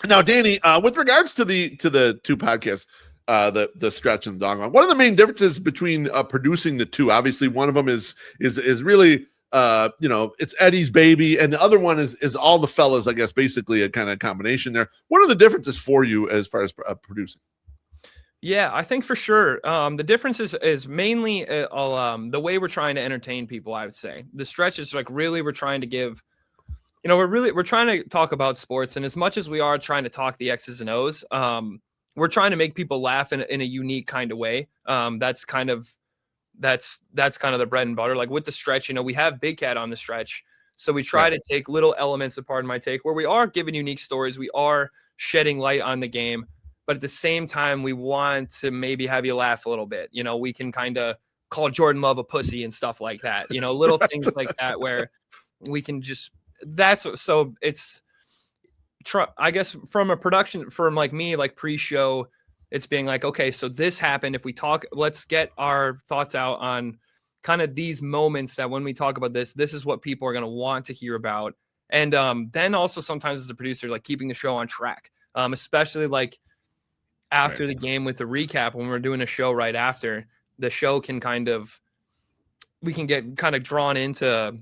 Now, Danny, with regards to the two podcasts, the stretch and the dog walk, what are the main differences between producing the two? Obviously, one of them is really it's Eddie's baby, and the other one is all the fellas, I guess, basically a kind of combination there. What are the differences for you as far as producing? Yeah, I think for sure. The difference is mainly the way we're trying to entertain people. I would say the stretch is like really we're trying to give. We're trying to talk about sports, and as much as we are trying to talk the X's and O's, we're trying to make people laugh in a unique kind of way. That's kind of the bread and butter. Like with the stretch, we have Big Cat on the stretch, so we try to take little elements of Pardon My Take where we are giving unique stories, we are shedding light on the game, but at the same time, we want to maybe have you laugh a little bit. We can kind of call Jordan Love a pussy and stuff like that. Little things like that where we can just. It's I guess from a production firm like me, like pre-show, it's being like, okay, so this happened. If we talk, let's get our thoughts out on kind of these moments that when we talk about this is what people are going to want to hear about. And then also sometimes as a producer, like keeping the show on track, especially like after the game with the recap, when we're doing a show right after the show we can get kind of drawn into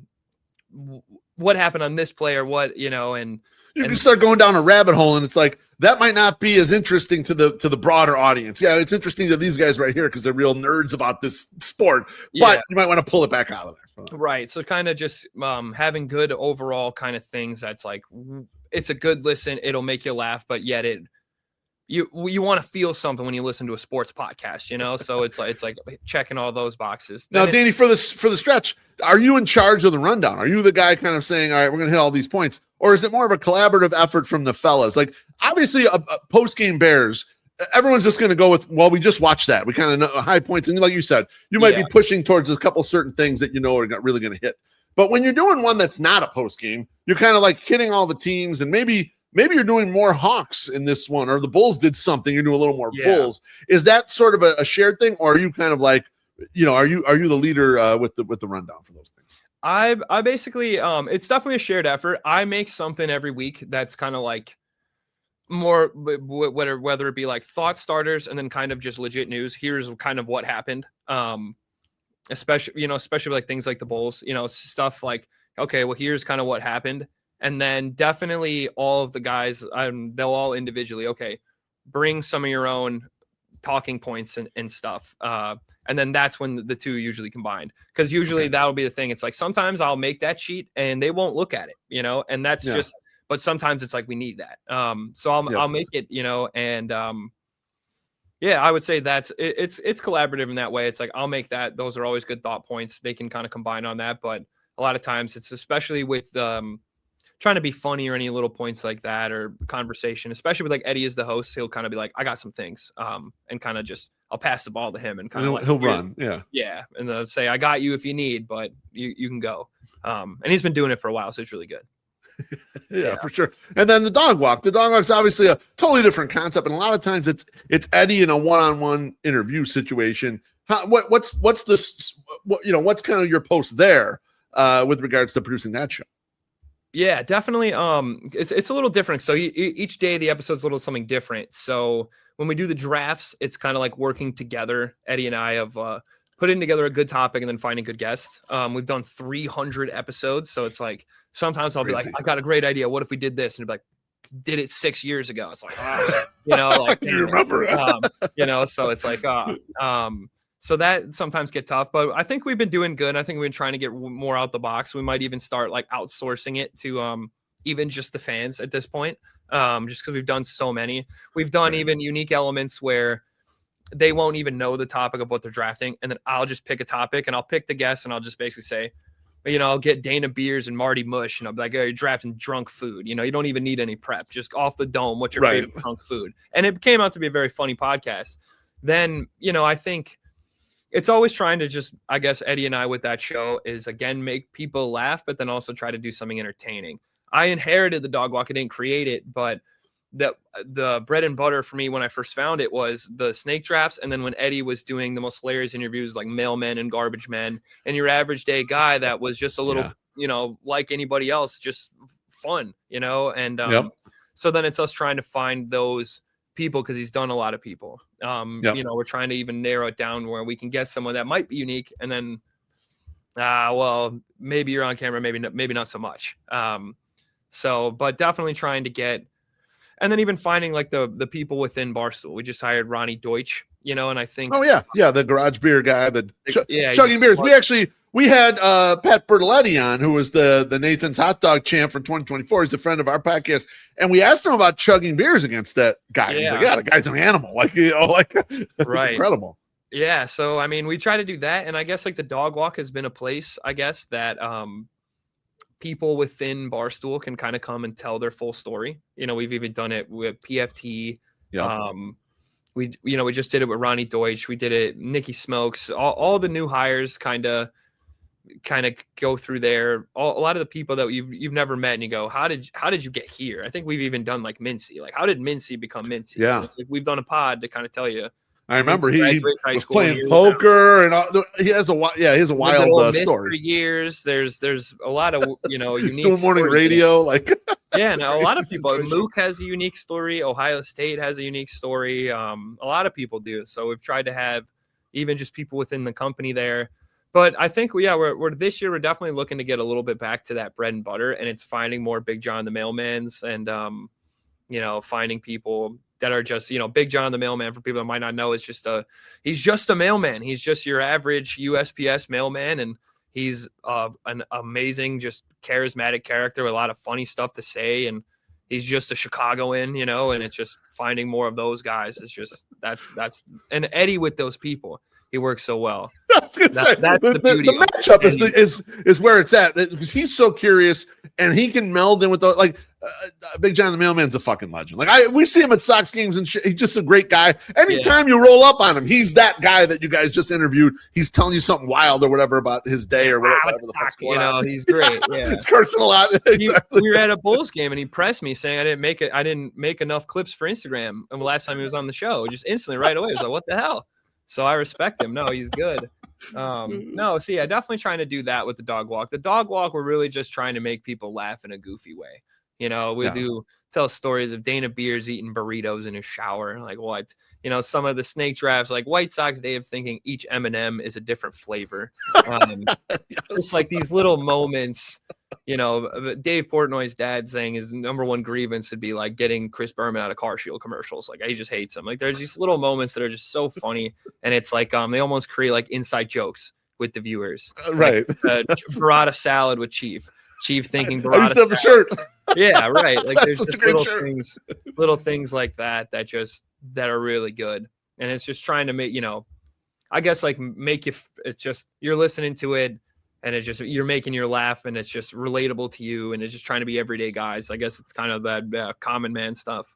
what happened on this play or what, and you can start going down a rabbit hole, and it's like that might not be as interesting to the broader audience. Yeah, it's interesting to these guys right here because they're real nerds about this sport, but you might want to pull it back out of there. Right. So kind of just having good overall kind of things that's like it's a good listen. It'll make you laugh, but yet you want to feel something when you listen to a sports podcast, so it's like checking all those boxes. Now, Danny, for the stretch, are you in charge of the rundown? Are you the guy kind of saying, all right, we're going to hit all these points? Or is it more of a collaborative effort from the fellas? Like, obviously, a post-game Bears, everyone's just going to go with, well, we just watched that. We kind of know high points. And like you said, you might be pushing towards a couple certain things that are really going to hit. But when you're doing one that's not a post-game, you're kind of like hitting all the teams, and maybe you're doing more Hawks in this one, or the Bulls did something. You're doing a little more Bulls. Is that sort of a shared thing, or are you kind of like, are you the leader with the rundown for those things? I basically it's definitely a shared effort. I make something every week that's kind of like more whether it be like thought starters and then kind of just legit news. Here's kind of what happened. Especially like things like the Bulls. Stuff like, okay, well, here's kind of what happened. And then definitely all of the guys, they'll all individually, okay, bring some of your own talking points and stuff. And then that's when the two usually combined. Because usually that'll be the thing. It's like sometimes I'll make that sheet and they won't look at it, and that's just, but sometimes it's like we need that. So I'll make it, and I would say it's collaborative in that way. It's like I'll make that. Those are always good thought points. They can kind of combine on that. But a lot of times it's especially with trying to be funny or any little points like that or conversation, especially with like Eddie as the host, he'll kind of be like, I got some things, and kind of just, I'll pass the ball to him and kind of he'll run. Yeah. And they'll say, I got you if you need, but you can go. And he's been doing it for a while. So it's really good. Yeah, for sure. And then the dog walk's obviously a totally different concept. And a lot of times it's Eddie in a one-on-one interview situation. What's kind of your post there with regards to producing that show? Yeah, definitely. It's a little different. So each day the episode's a little something different. So when we do the drafts, it's kind of like working together. Eddie and I have putting together a good topic and then finding good guests. We've done 300 episodes. So it's like, sometimes I'll be like, I got a great idea. What if we did this? And it'd be like, did it 6 years ago. It's like, like, you remember, so it's like, so that sometimes get tough, but I think we've been doing good. I think we've been trying to get more out the box. We might even start like outsourcing it to even just the fans at this point, just because we've done so many. We've done even unique elements where they won't even know the topic of what they're drafting, and then I'll just pick a topic and I'll pick the guest and I'll just basically say, I'll get Dana Beers and Marty Mush, and I'll be like, oh, you're drafting drunk food. You don't even need any prep, just off the dome. What's your favorite drunk food? And it came out to be a very funny podcast. Then, I think it's always trying to just, I guess, Eddie and I with that show is, again, make people laugh, but then also try to do something entertaining. I inherited the dog walk. I didn't create it, but the bread and butter for me when I first found it was the snake drafts. And then when Eddie was doing the most hilarious interviews like mailmen and garbage men and your average day guy that was just a little, like anybody else, just fun, and So then it's us trying to find those people because he's done a lot of people. Yep. You know, we're trying to even narrow it down where we can get someone that might be unique, and then well, maybe you're on camera, maybe not so much. So, but definitely trying to get, and then even finding like the people within Barstool. We just hired Ronnie Deutsch, you know, and I think, Oh yeah, the garage beer guy, yeah, chugging beers. We had Pat Bertoletti on, who was the Nathan's hot dog champ for 2024. He's a friend of our podcast, and we asked him about chugging beers against that guy. Yeah. He's like, yeah, the guy's an animal. Like, you know, like it's Right. incredible. Yeah, so I mean, we try to do that, and I guess like the dog walk has been a place, I guess, that people within Barstool can kind of come and tell their full story. You know, we've even done it with PFT. Yeah. We just did it with Ronnie Deutsch. We did it, Nikki Smokes, all the new hires kind of go through there. A lot of the people that you've never met, and you go, how did you get here? I think we've even done like Mincy. Like, how did Mincy become Mincy? Yeah. It's like we've done a pod to kind of tell you. I remember he was school playing poker and he has a wild story. For years, there's a lot of unique. Doing morning radio, like yeah, no, a lot of people. Mook has a unique story. Ohio State has a unique story. A lot of people do. So we've tried to have even just people within the company there. But I think we're this year we're definitely looking to get a little bit back to that bread and butter, and it's finding more Big John the Mailmans and finding people that are just, Big John the Mailman, for people that might not know, he's just a mailman. He's just your average USPS mailman, and he's an amazing, just charismatic character with a lot of funny stuff to say, and he's just a Chicagoan, and it's just finding more of those guys. It's just that's and Eddie with those people. He works so well. That's the beauty. The matchup is where it's at, because he's so curious and he can meld in with the Big John the Mailman's a fucking legend. Like we see him at Sox games and shit. He's just a great guy. Anytime you roll up on him, he's that guy that you guys just interviewed. He's telling you something wild or whatever about his day or whatever the fuck's going on. He's great. Yeah, he's cursing a lot. Exactly. We were at a Bulls game and he pressed me saying I didn't make enough clips for Instagram. And the last time he was on the show, just instantly right away, I was like, what the hell? So I respect him. No, he's good. Definitely trying to do that with the dog walk. The dog walk, we're really just trying to make people laugh in a goofy way. We do tell stories of Dana Beers eating burritos in his shower. Like what? Some of the snake drafts, like White Sox Day of thinking each M&M is a different flavor. Just like these little moments, Dave Portnoy's dad saying his number one grievance would be like getting Chris Berman out of Car Shield commercials. Like he just hates them. Like there's these little moments that are just so funny. And it's like, they almost create like inside jokes with the viewers. Right. Like, burrata salad with Chief thinking burrata. I used to have a shirt. Yeah, right. Like there's just little things like that are really good. And it's just trying to make, I guess like make you, it's just, you're listening to it and it's just, you're making your laugh and it's just relatable to you. And it's just trying to be everyday guys. I guess it's kind of that common man stuff.